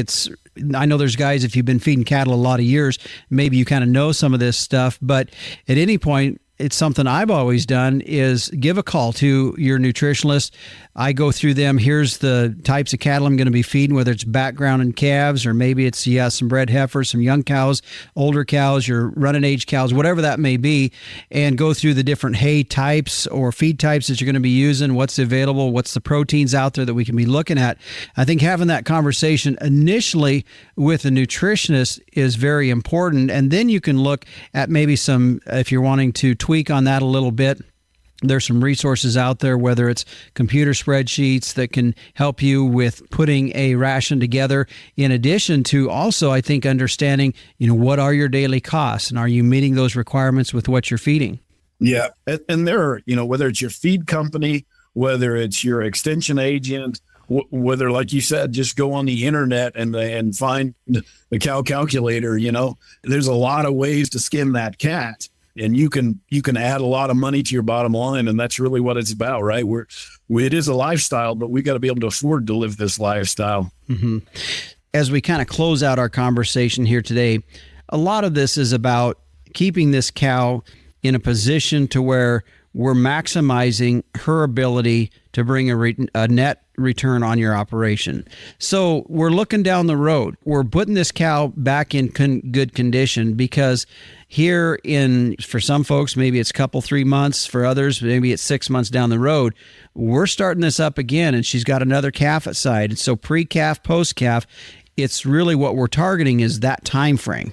I know there's guys, if you've been feeding cattle a lot of years, maybe you kind of know some of this stuff, but at any point, it's something I've always done is give a call to your nutritionalist. I go through them. Here's the types of cattle I'm going to be feeding, whether it's background and calves, or maybe it's, some bred heifers, some young cows, older cows, your running age cows, whatever that may be, and go through the different hay types or feed types that you're going to be using, what's available, what's the proteins out there that we can be looking at. I think having that conversation initially with a nutritionist is very important. And then you can look at maybe some, if you're wanting to tweak on that a little bit, there's some resources out there, whether it's computer spreadsheets that can help you with putting a ration together, in addition to also, I think, understanding, what are your daily costs and are you meeting those requirements with what you're feeding? Yeah. And there are, whether it's your feed company, whether it's your extension agent, whether, like you said, just go on the internet and find the cow calculator, there's a lot of ways to skin that cat. And you can add a lot of money to your bottom line, and that's really what it's about, right? It is a lifestyle, but we got to be able to afford to live this lifestyle. Mm-hmm. As we kind of close out our conversation here today, a lot of this is about keeping this cow in a position to where we're maximizing her ability to bring a net return on your operation. So we're looking down the road. We're putting this cow back in good condition, because here for some folks, maybe it's 3 months. For others, maybe it's 6 months down the road. We're starting this up again, and she's got another calf at side. And so pre-calf, post-calf, it's really what we're targeting is that time frame.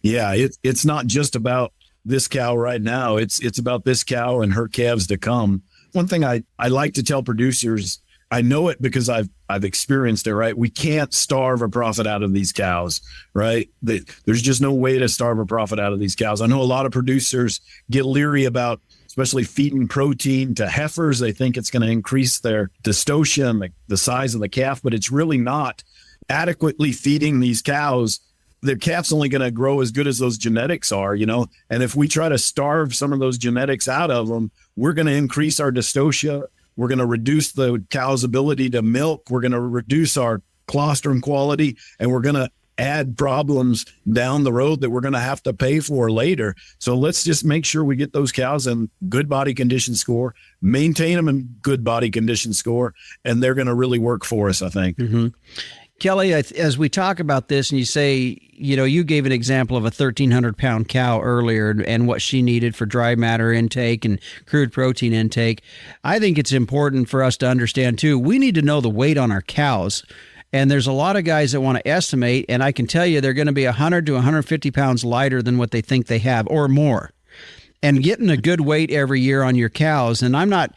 Yeah, it's not just about this cow right now. It's about this cow and her calves to come. One thing I like to tell producers, I know it because I've experienced it, right? We can't starve a profit out of these cows, right? There's just no way to starve a profit out of these cows. I know a lot of producers get leery about, especially feeding protein to heifers. They think it's going to increase their dystocia and the size of the calf, but it's really not. Adequately feeding these cows, the calf's only going to grow as good as those genetics are, and if we try to starve some of those genetics out of them, we're going to increase our dystocia. We're going to reduce the cow's ability to milk. We're going to reduce our colostrum quality, and we're going to add problems down the road that we're going to have to pay for later. So let's just make sure we get those cows in good body condition score, maintain them in good body condition score, and they're going to really work for us, I think. Mm-hmm. Kelley, as we talk about this and you say, you gave an example of a 1,300-pound cow earlier and what she needed for dry matter intake and crude protein intake. I think it's important for us to understand, too, we need to know the weight on our cows. And there's a lot of guys that want to estimate, and I can tell you they're going to be 100 to 150 pounds lighter than what they think they have or more. And getting a good weight every year on your cows. And I'm not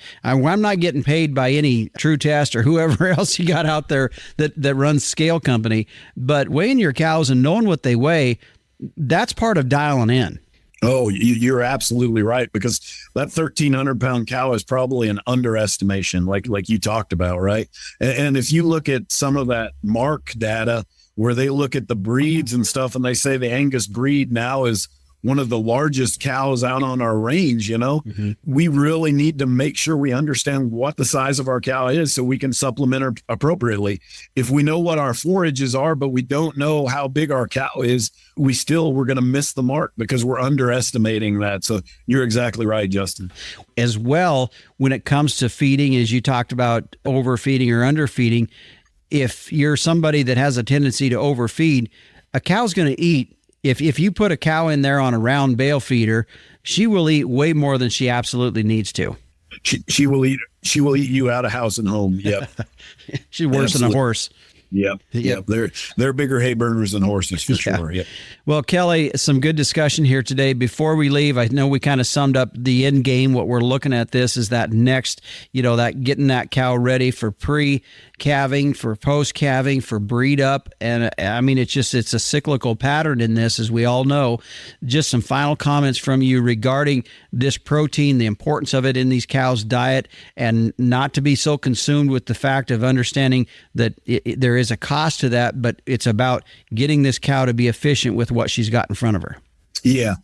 getting paid by any True Test or whoever else you got out there that runs scale company, but weighing your cows and knowing what they weigh, that's part of dialing in. Oh, you're absolutely right, because that 1,300-pound cow is probably an underestimation, like you talked about, right? And if you look at some of that mark data where they look at the breeds and stuff, and they say the Angus breed now is one of the largest cows out on our range, mm-hmm. We really need to make sure we understand what the size of our cow is so we can supplement her appropriately. If we know what our forages are, but we don't know how big our cow is, we're going to miss the mark because we're underestimating that. So you're exactly right, Justin. As well, when it comes to feeding, as you talked about overfeeding or underfeeding, if you're somebody that has a tendency to overfeed, a cow's going to eat. If you put a cow in there on a round bale feeder, she will eat way more than she absolutely needs to. She will eat you out of house and home. Yep. She's worse than a horse. Yep. They're bigger hay burners than horses for sure. Yep. Well, Kelley, some good discussion here today. Before we leave, I know we kind of summed up the end game. What we're looking at this is that next, that getting that cow ready for pre-calving, for post-calving, for breed up. And I mean, it's a cyclical pattern in this, as we all know. Just some final comments from you regarding this protein, the importance of it in these cows' diet, and not to be so consumed with the fact of understanding that there is a cost to that, but it's about getting this cow to be efficient with what she's got in front of her. Yeah.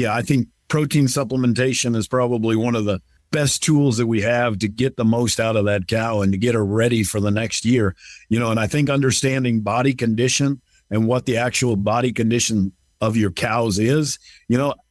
I think protein supplementation is probably one of the best tools that we have to get the most out of that cow and to get her ready for the next year. And I think understanding body condition and what the actual body condition of your cows is,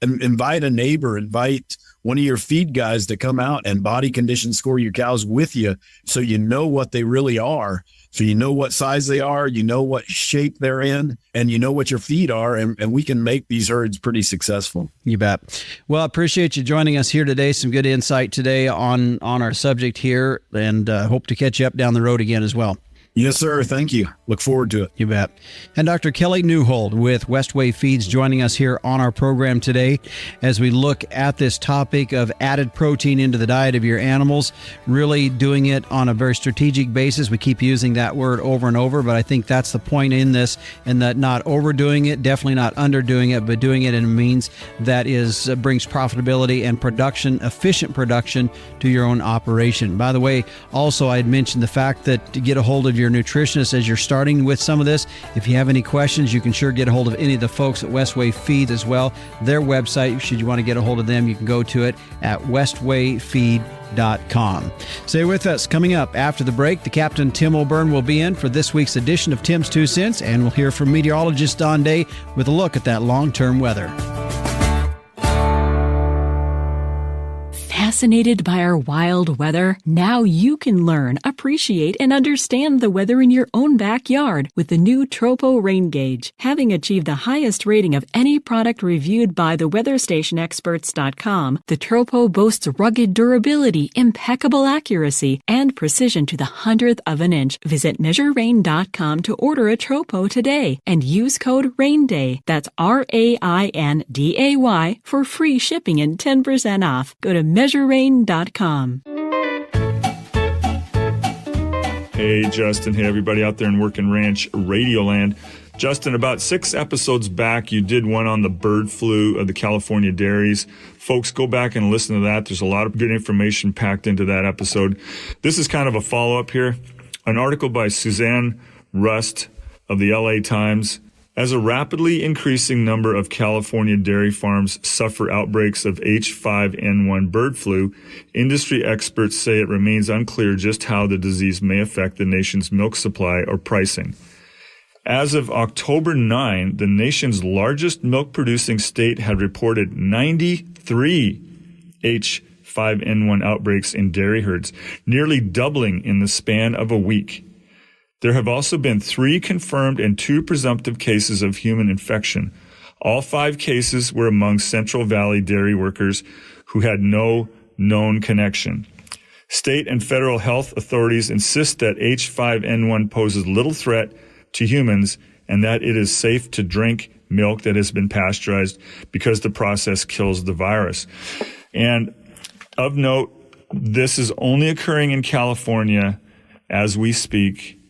invite a neighbor, invite one of your feed guys to come out and body condition score your cows with you, so you know what they really are. So you know what size they are, you know what shape they're in, and you know what your feed are, and we can make these herds pretty successful. You bet. Well, I appreciate you joining us here today. Some good insight today on our subject here, and hope to catch you up down the road again as well. Yes, sir. Thank you. Look forward to it. You bet. And Dr. Kelley Neuhold with Westway Feeds joining us here on our program today as we look at this topic of added protein into the diet of your animals, really doing it on a very strategic basis. We keep using that word over and over, but I think that's the point in this, and that not overdoing it, definitely not underdoing it, but doing it in a means that brings profitability and efficient production to your own operation. By the way, also I'd mentioned the fact that to get a hold of your nutritionist as you're starting with some of this. If you have any questions, you can sure get a hold of any of the folks at Westway Feeds as well. Their website, should you want to get a hold of them, you can go to it at westwayfeed.com. Stay with us. Coming up after the break, the Captain Tim O'Byrne will be in for this week's edition of Tim's 2 Cents, and we'll hear from meteorologist Don Day with a look at that long-term weather. Fascinated by our wild weather? Now you can learn, appreciate, and understand the weather in your own backyard with the new Tropo Rain Gauge. Having achieved the highest rating of any product reviewed by the weatherstationexperts.com, the Tropo boasts rugged durability, impeccable accuracy, and precision to the 100th of an inch. Visit measurerain.com to order a Tropo today and use code RAINDAY. That's RAINDAY for free shipping and 10% off. Go to measurerain.com. Hey, Justin. Hey, everybody out there in Working Ranch Radio Land. Justin, about 6 episodes back, you did one on the bird flu of the California dairies. Folks, go back and listen to that. There's a lot of good information packed into that episode. This is kind of a follow-up here. An article by Suzanne Rust of the LA Times. As a rapidly increasing number of California dairy farms suffer outbreaks of H5N1 bird flu, industry experts say it remains unclear just how the disease may affect the nation's milk supply or pricing. As of October 9, the nation's largest milk-producing state had reported 93 H5N1 outbreaks in dairy herds, nearly doubling in the span of a week. There have also been 3 confirmed and 2 presumptive cases of human infection. All 5 cases were among Central Valley dairy workers who had no known connection. State and federal health authorities insist that H5N1 poses little threat to humans and that it is safe to drink milk that has been pasteurized because the process kills the virus. And of note, this is only occurring in California as we speak.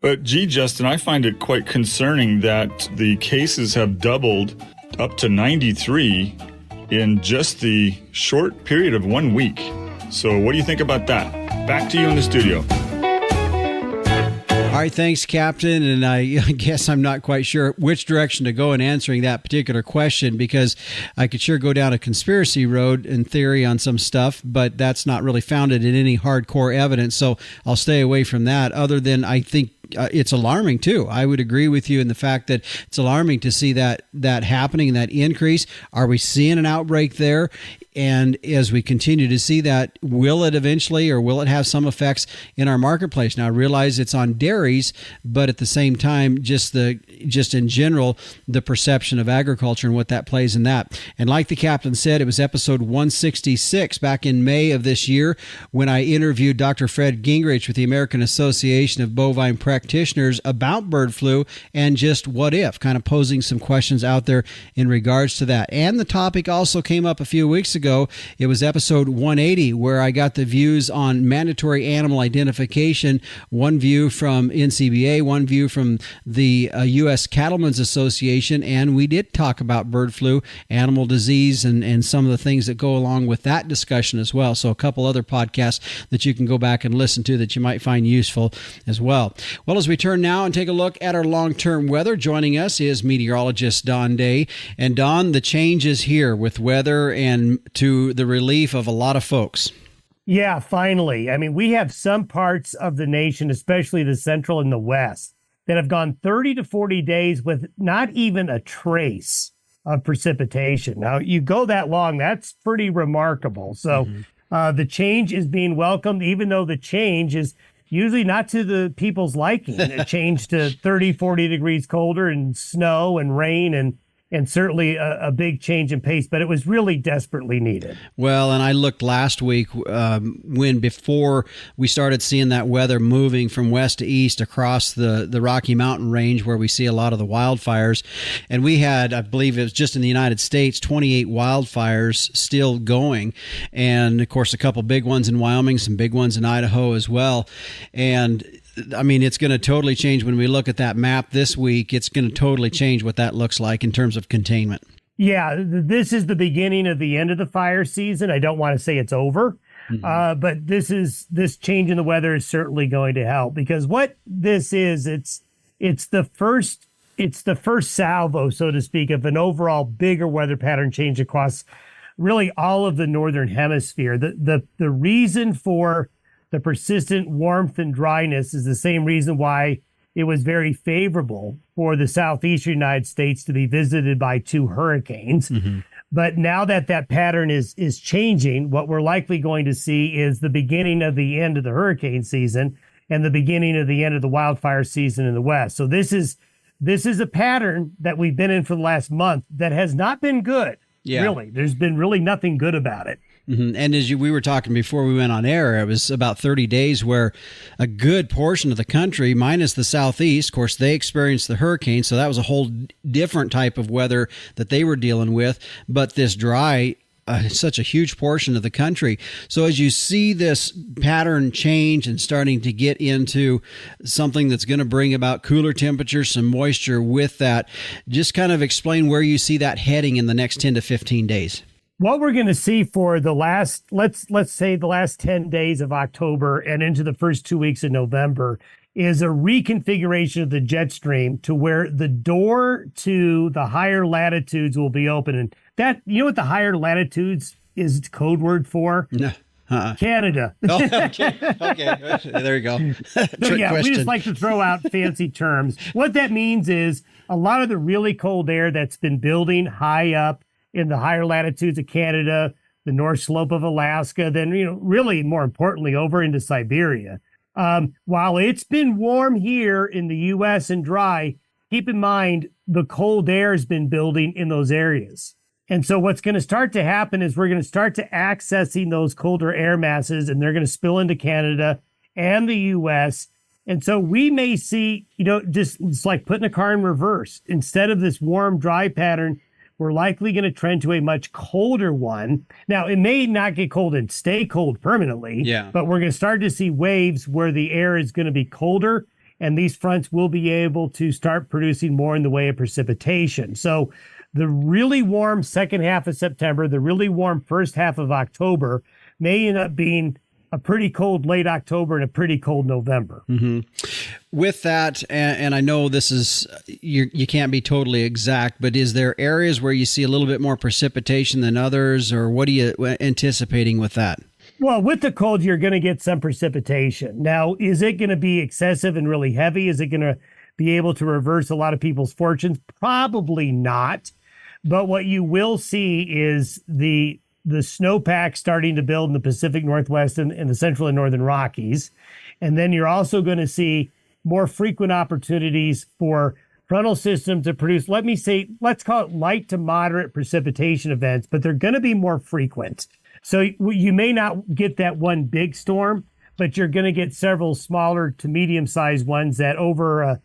But gee, Justin, I find it quite concerning that the cases have doubled up to 93 in just the short period of 1 week. So what do you think about that? Back to you in the studio. All right, thanks, Captain. And I guess I'm not quite sure which direction to go in answering that particular question, because I could sure go down a conspiracy road in theory on some stuff, but that's not really founded in any hardcore evidence. So I'll stay away from that, other than I think it's alarming too. I would agree with you in the fact that it's alarming to see that happening, that increase. Are we seeing an outbreak there? And as we continue to see that, will it eventually, or will it have some effects in our marketplace? Now, I realize it's on dairies, but at the same time, just in general, the perception of agriculture and what that plays in that. And like the captain said, it was episode 166 back in May of this year when I interviewed Dr. Fred Gingrich with the American Association of Bovine Practitioners about bird flu and just what if, kind of posing some questions out there in regards to that. And the topic also came up a few weeks ago. It was episode 180 where I got the views on mandatory animal identification, one view from NCBA, one view from the U.S. Cattlemen's Association, and we did talk about bird flu, animal disease, and some of the things that go along with that discussion as well. So a couple other podcasts that you can go back and listen to that you might find useful as well. Well, as we turn now and take a look at our long-term weather, joining us is meteorologist Don Day. And Don, the change is here with weather and to the relief of a lot of folks. Yeah, finally. I mean, we have some parts of the nation, especially the central and the west, that have gone 30 to 40 days with not even a trace of precipitation. Now, you go that long, that's pretty remarkable. So the change is being welcomed, even though the change is usually not to the people's liking. It changed to 30, 40 degrees colder and snow and rain and certainly a big change in pace, but it was really desperately needed. Well, and I looked last week before we started seeing that weather moving from west to east across the Rocky Mountain range where we see a lot of the wildfires. And we had, I believe it was just in the United States, 28 wildfires still going. And of course, a couple big ones in Wyoming, some big ones in Idaho as well. And I mean, it's going to totally change when we look at that map this week. It's going to totally change what that looks like in terms of containment. Yeah, this is the beginning of the end of the fire season. I don't want to say it's over, but this change in the weather is certainly going to help, because what this is, it's the first salvo, so to speak, of an overall bigger weather pattern change across really all of the northern hemisphere. The reason for the persistent warmth and dryness is the same reason why it was very favorable for the southeastern United States to be visited by two hurricanes. But now that pattern is changing, what we're likely going to see is the beginning of the end of the hurricane season and the beginning of the end of the wildfire season in the West. So this is a pattern that we've been in for the last month that has not been good. Yeah. Really, there's been really nothing good about it. And as we were talking before we went on air, it was about 30 days where a good portion of the country, minus the southeast, of course, they experienced the hurricane, so that was a whole different type of weather that they were dealing with. But this dry, such a huge portion of the country. So as you see this pattern change and starting to get into something that's going to bring about cooler temperatures, some moisture with that, just kind of explain where you see that heading in the next 10 to 15 days. What we're going to see for the last, let's say the last 10 days of October and into the first 2 weeks of November is a reconfiguration of the jet stream to where the door to the higher latitudes will be open. And that, you know what the higher latitudes is code word for? No. Canada. Oh, okay. There you go. So, yeah, we just like to throw out fancy terms. What that means is a lot of the really cold air that's been building high up in the higher latitudes of Canada, the North Slope of Alaska, then, really more importantly, over into Siberia. While it's been warm here in the U.S. and dry, keep in mind the cold air has been building in those areas. And so what's going to start to happen is we're going to start to accessing those colder air masses, and they're going to spill into Canada and the U.S. And so we may see, just it's like putting a car in reverse. Instead of this warm, dry pattern, we're likely going to trend to a much colder one. Now, it may not get cold and stay cold permanently, but we're going to start to see waves where the air is going to be colder, and these fronts will be able to start producing more in the way of precipitation. So the really warm second half of September, the really warm first half of October may end up being a pretty cold late October and a pretty cold November. With that, and I know this is, you can't be totally exact, but is there areas where you see a little bit more precipitation than others, or what are you anticipating with that? Well, with the cold, you're going to get some precipitation. Now, is it going to be excessive and really heavy? Is it going to be able to reverse a lot of people's fortunes? Probably not. But what you will see is the the snowpack starting to build in the Pacific Northwest and the Central and Northern Rockies. And then you're also going to see more frequent opportunities for frontal systems to produce, let's call it light to moderate precipitation events, but they're going to be more frequent. So you may not get that one big storm, but you're going to get several smaller to medium-sized ones that over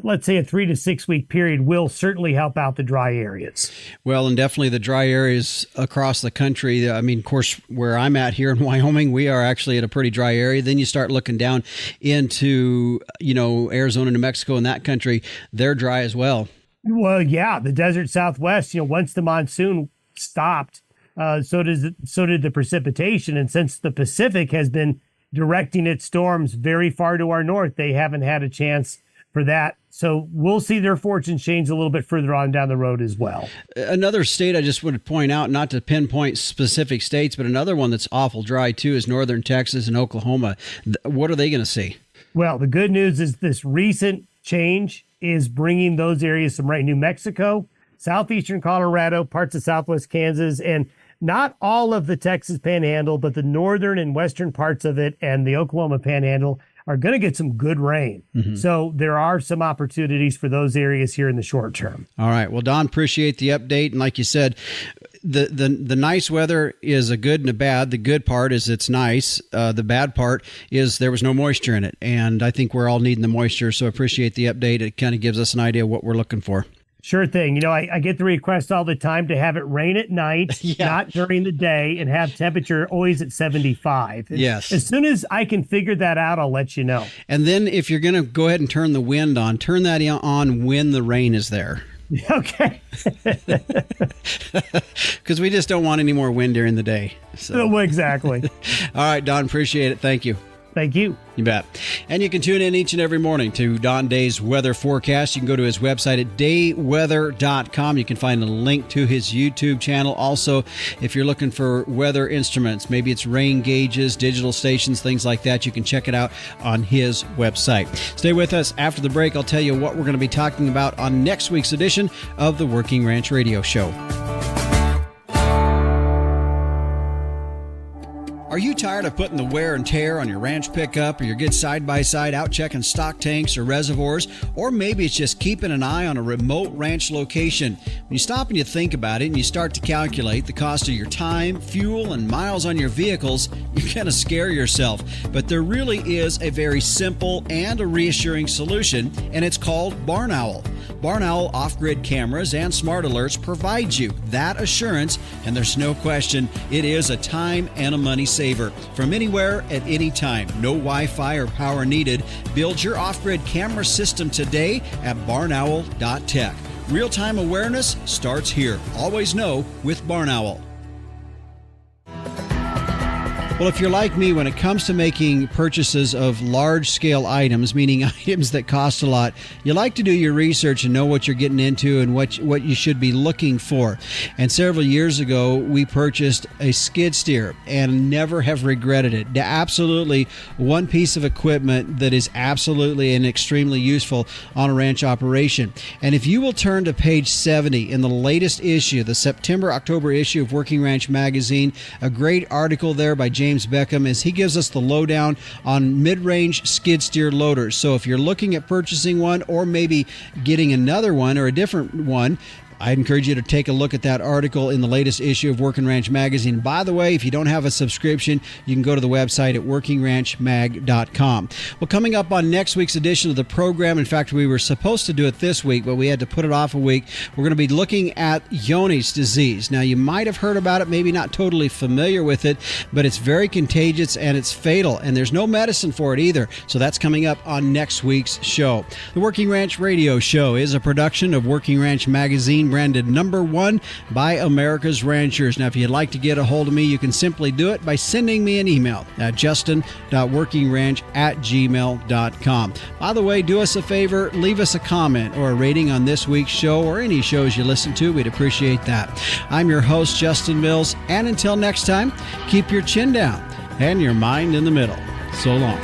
let's say a 3 to 6 week period will certainly help out the dry areas. Well, and definitely the dry areas across the country. I mean, of course, where I'm at here in Wyoming, we are actually at a pretty dry area. Then you start looking down into, Arizona, New Mexico, and that country, they're dry as well. Well, yeah, the desert Southwest, once the monsoon stopped, so did the precipitation. And since the Pacific has been directing its storms very far to our north, they haven't had a chance for that. So we'll see their fortunes change a little bit further on down the road as well. Another state I just want to point out, not to pinpoint specific states, but another one that's awful dry too is northern Texas and Oklahoma. What are they going to see? Well, the good news is this recent change is bringing those areas some rain. New Mexico, southeastern Colorado, parts of southwest Kansas, and not all of the Texas Panhandle, but the northern and western parts of it and the Oklahoma Panhandle are going to get some good rain. Mm-hmm. So there are some opportunities for those areas here in the short term. All right. Well, Don, appreciate the update. And like you said, the nice weather is a good and a bad. The good part is it's nice. The bad part is there was no moisture in it. And I think we're all needing the moisture. So appreciate the update. It kind of gives us an idea of what we're looking for. Sure thing. I get the request all the time to have it rain at night, not during the day, and have temperature always at 75. Yes. As soon as I can figure that out, I'll let you know. And then if you're going to go ahead and turn the wind on, turn that on when the rain is there. Okay. Because we just don't want any more wind during the day. So. Exactly. All right, Don, appreciate it. Thank you. Thank you. You bet. And you can tune in each and every morning to Don Day's weather forecast. You can go to his website at dayweather.com. You can find a link to his YouTube channel. Also, if you're looking for weather instruments, maybe it's rain gauges, digital stations, things like that, you can check it out on his website. Stay with us. After the break, I'll tell you what we're going to be talking about on next week's edition of the Working Ranch Radio Show. Are you tired of putting the wear and tear on your ranch pickup or your good side-by-side out checking stock tanks or reservoirs? Or maybe it's just keeping an eye on a remote ranch location. When you stop and you think about it and you start to calculate the cost of your time, fuel, and miles on your vehicles, you're going to scare yourself. But there really is a very simple and a reassuring solution, and it's called Barn Owl. Barn Owl off-grid cameras and smart alerts provide you that assurance, and there's no question it is a time and a money saver. From anywhere at any time, no Wi-Fi or power needed. Build your off-grid camera system today at barnowl.tech. Real-time awareness starts here. Always know with Barn Owl. Well, if you're like me, when it comes to making purchases of large-scale items, meaning items that cost a lot, you like to do your research and know what you're getting into and what you should be looking for. And several years ago, we purchased a skid steer and never have regretted it. Absolutely one piece of equipment that is absolutely and extremely useful on a ranch operation. And if you will turn to page 70 in the latest issue, the September-October issue of Working Ranch Magazine, a great article there by James Beckham as he gives us the lowdown on mid-range skid steer loaders. So if you're looking at purchasing one or maybe getting another one or a different one, I'd encourage you to take a look at that article in the latest issue of Working Ranch Magazine. By the way, if you don't have a subscription, you can go to the website at workingranchmag.com. Well, coming up on next week's edition of the program, in fact, we were supposed to do it this week, but we had to put it off a week. We're going to be looking at Johne's disease. Now, you might have heard about it, maybe not totally familiar with it, but it's very contagious and it's fatal, and there's no medicine for it either. So that's coming up on next week's show. The Working Ranch Radio Show is a production of Working Ranch Magazine, branded #1 by America's Ranchers. Now, if you'd like to get a hold of me, you can simply do it by sending me an email at justin.workingranch@gmail.com. By the way, do us a favor, leave us a comment or a rating on this week's show or any shows you listen to. We'd appreciate that. I'm your host, Justin Mills, and until next time, keep your chin down and your mind in the middle. So long.